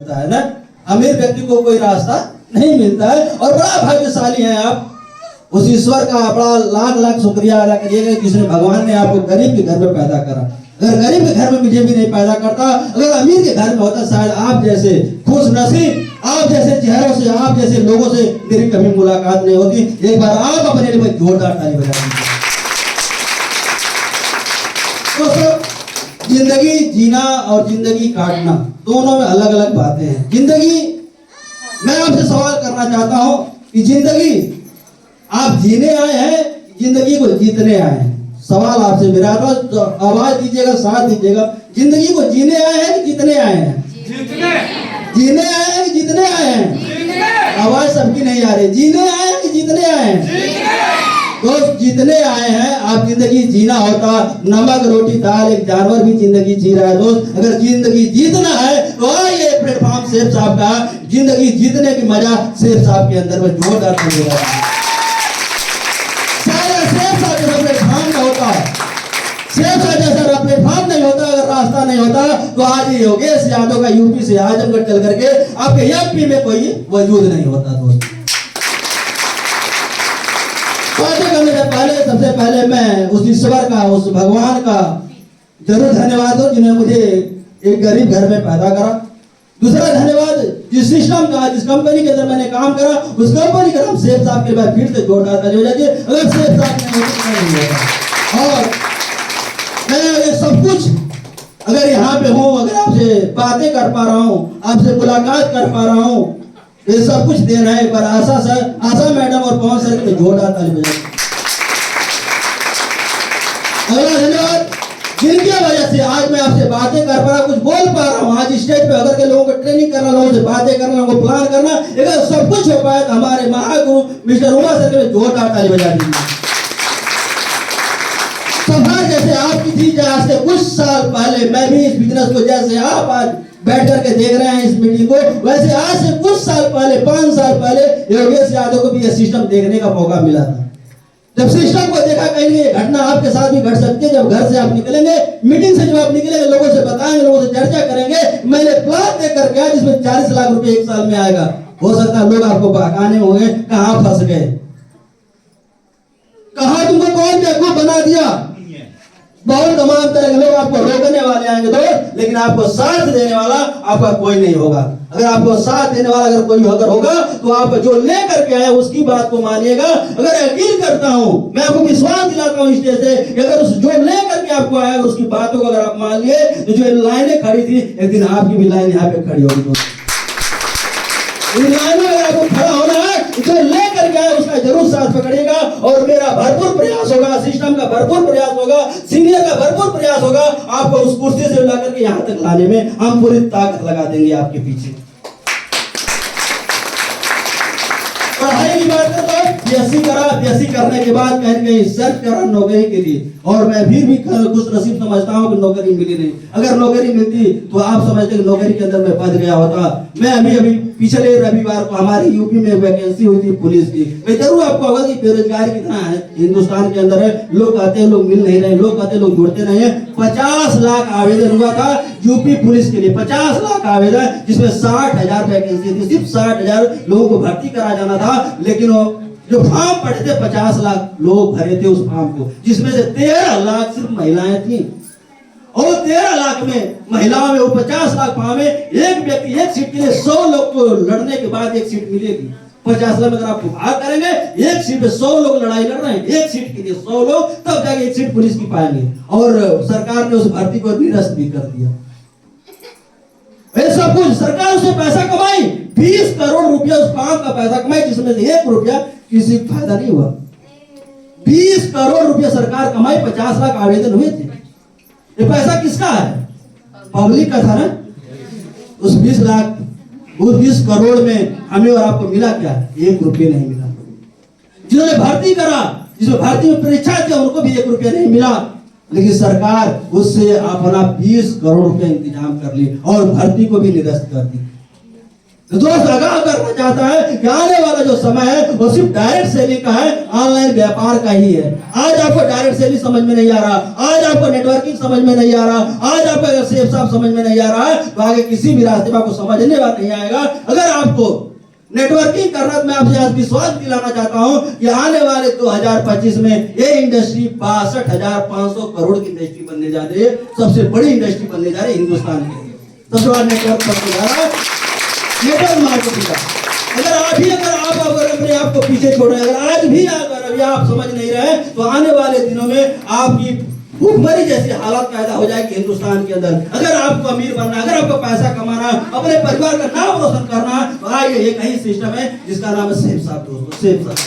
है ना। अमीर व्यक्ति को कोई रास्ता नहीं मिलता है और बड़ा भाग्यशाली हैं आप। उस ईश्वर का बड़ा लाख लाख शुक्रिया अदा करिएगा जिसने भगवान ने आपको गरीब के घर में पैदा करा। अगर गरीब के घर में मुझे भी नहीं पैदा करता, अगर अमीर के घर में होता, शायद आप जैसे खुश नसीब, आप जैसे चेहरों से, आप जैसे लोगों से मेरी कभी मुलाकात नहीं होती। एक बार आप अपने लिए जोरदार ताली बजा दीजिए। तो जिंदगी जीना और जिंदगी काटना दोनों में अलग अलग बातें हैं। जिंदगी, मैं आपसे सवाल करना चाहता हूं कि जिंदगी आप जीने आए हैं, जिंदगी को जीतने आए हैं। सवाल आपसे मेरा, तो आवाज दीजिएगा, साथ दीजिएगा। जिंदगी को जीने आए हैं कि जीतने आए हैं? जीने आए हैं कि जीतने आए हैं? आवाज सबकी नहीं आ रही। जीने आए हैं कि जीतने आए हैं? दोस्त, जीतने आए हैं। आप जिंदगी जीना होता, नमक रोटी दाल, एक जानवर भी जिंदगी जी रहा है। दोस्त, अगर जिंदगी जीतना है तो आइए प्लेटफॉर्म शेफ साहब का जिंदगी जीतने की मजा शेफ साहब के अंदर में जोरदार चलेगा। शेफ साहब जैसा प्लेटफॉर्म का होता, शेफ साहब जैसा प्लेटफॉर्म नहीं होता, अगर रास्ता नहीं होता तो आज ये योगेश यादव का यूपी से आजमगढ़ चल करके आपके एमपी में कोई वजूद नहीं होता। दोस्त, बातें करने से पहले सबसे पहले मैं उस ईश्वर का, उस भगवान का जरूर धन्यवाद दूं जिन्हें मुझे एक गरीब घर में पैदा करा। दूसरा धन्यवाद जिस सिस्टम का, जिस कंपनी के अंदर मैंने काम करा, उस कंपनी का नाम शेफ साहब के बाद फिर से जोरदार ताली बजा दीजिए। अगर शेफ साहब नहीं होता और मैं ये सब कुछ अगर यहाँ पे हूँ, अगर आपसे बातें कर पा रहा हूँ, आपसे मुलाकात कर पा रहा हूँ, ये सब कुछ देना है। पर आशा सर, आशा मैडम और पवन सर के जोरदार ताली बजाइए। अगला धन्यवाद जिनकी वजह से आज मैं आपसे बातें कर पा रहा, कुछ बोल पा रहा हूँ। आज स्टेज पे अगर के लोगों को ट्रेनिंग करना, लोगों से बातें करना, लोगों को प्लान करना, अगर सब कुछ हो पाया तो हमारे महागुरु मिस्टर उमा सर के जोरदार ताली बजा दीजिए। सभा जैसे आपकी थी, आज से कुछ साल पहले मैं भी इस बिजनेस को, जैसे आप आज बैठ करके देख रहे हैं इस मीटिंग को, वैसे आज से कुछ साल पहले, 5 साल पहले योगेश यादव को भी यह सिस्टम देखने का मौका मिला था। जब सिस्टम को देखा, कहीं ये घटना आपके साथ भी घट सकती है। जब घर से आप निकलेंगे, मीटिंग से जब आप निकलेंगे, लोगों से बताएंगे, लोगों से चर्चा करेंगे, मैंने प्लान देख कर गया जिसमें 40 लाख रुपए एक साल में आएगा। हो सकता है लोग आपको बहकाने होंगे, कहां फंस गए, कहां तुमको कौन बेवकूफ बना दिया। बहुत तमाम तरह के लोग आपको रोकने वाले आएंगे दोस्त, लेकिन आपको साथ देने वाला आपका कोई नहीं होगा। अगर आपको साथ देने वाला अगर कोई अगर होगा तो आप जो लेकर के आए उसकी बात को मानिएगा। अगर यकीन करता हूं, मैं आपको विश्वास दिलाता हूं स्टेज से, अगर उस जो लेकर के आपको आया उसकी बातों को अगर आप मान लिए, तो जो लाइनें खड़ी थी, एक दिन आपकी भी लाइन यहाँ पे खड़ी होगी दोस्त। इन लाइनों में आपको खड़ा होना है, जो लेकर के आए उसका जरूर साथ पकड़िएगा। और मेरा भरपूर प्रयास होगा, सिस्टम का भरपूर प्रयास होगा, सीनियर का भरपूर प्रयास होगा, आपको उस कुर्सी से लाकर के यहाँ तक लाने में हम पूरी ताकत लगा देंगे आपके पीछे। पढ़ाई की बात करता हूँ, बीएससी करा, बीएससी करने के बाद कहीं कहीं सर्च करा नौकरी के लिए, और मैं फिर भी कुछ नसीब समझता हूँ कि नौकरी मिली नहीं। अगर नौकरी मिलती तो आप समझते कि नौकरी के अंदर मैं फंस गया होता। मैं अभी पिछले रविवार को हमारे यूपी में वैकेंसी हुई थी पुलिस की। मैं जरूर आपको होगा कि बेरोजगारी कितना है हिंदुस्तान के अंदर है। लोग कहते हैं लोग मिल नहीं रहे, लोग कहते हैं लोग जुड़ते नहीं है। 50 लाख आवेदन हुआ था यूपी पुलिस के लिए, 50 लाख आवेदन, जिसमें 60,000 वैकेंसी थी। सिर्फ 60,000 लोगों को भर्ती करा जाना था, लेकिन वो जो फॉर्म पड़े थे 50 लाख लोग भरे थे उस फॉर्म को, जिसमें से 13 लाख सिर्फ महिलाएं थी। और 13 लाख में महिलाओं में वो 50 लाख फॉर्म में एक व्यक्ति एक सीट के लिए 100 लोग को लड़ने के बाद एक सीट मिलेगी। 50 लाख में अगर आप भाग करेंगे, एक सीट पे 100 लोग लड़ाई लड़ रहे हैं, एक सीट के लिए 100 लोग, तब जाके एक सीट पुलिस की पाएंगे। और सरकार ने उस भर्ती को निरस्त भी कर दिया। सब कुछ सरकार उससे पैसा कमाई, 20 करोड़ रुपया उस फॉर्म का पैसा कमाई, जिसमें से 1 रुपया किसी को फायदा नहीं हुआ। 20 करोड़ रुपया सरकार कमाई, 50 लाख आवेदन हुए थे। ये पैसा किसका है? पब्लिक का था ना। उस 20 लाख, उस 20 करोड़ में हमें और आपको मिला क्या? 1 रुपया नहीं मिला। जिन्होंने भर्ती करा, जिसमें भर्ती में परीक्षा थी, उनको भी 1 रुपया नहीं मिला। लेकिन सरकार उससे अपना 20 करोड़ रुपया इंतजाम कर ली और भर्ती को भी निरस्त कर दी। दोस्त आगाह करना चाहता है कि आने वाला जो समय है वो सिर्फ डायरेक्ट सेलिंग का है, ऑनलाइन व्यापार का ही है। आज आपको डायरेक्ट सेलिंग समझ में नहीं आ रहा, आज आपको नेटवर्किंग समझ में नहीं आ रहा, आज आपको अगर सेफ साफ समझ में नहीं आ रहा है तो आगे किसी भी रास्ते में आपको समझने वाला नहीं आएगा। अगर आपको नेटवर्किंग करना, मैं आपसे आज विश्वास दिलाना चाहता हूं कि आने वाले 2025 में ये इंडस्ट्री 62,500 करोड़ की इंडस्ट्री बनने जा रही है। सबसे बड़ी इंडस्ट्री बनने जा रही है हिंदुस्तान के लिए। सबसे बड़ा नेटवर्क बनने जा रहा है, नेटवर्क मार्केटिंग का। अगर आप अपने आप को पीछे छोड़ रहे हैं, अगर आज भी अगर अभी आप समझ नहीं रहे तो आने वाले दिनों में आपकी भूखमरी जैसी हालत पैदा हो जाएगी हिंदुस्तान के अंदर। अगर आपको अमीर बनना, अगर आपको पैसा कमाना, अपने परिवार का नाम रोशन करना, तो आइए एक ही सिस्टम है जिसका नाम है सेफ साहब दोस्तों, सेफ साहब।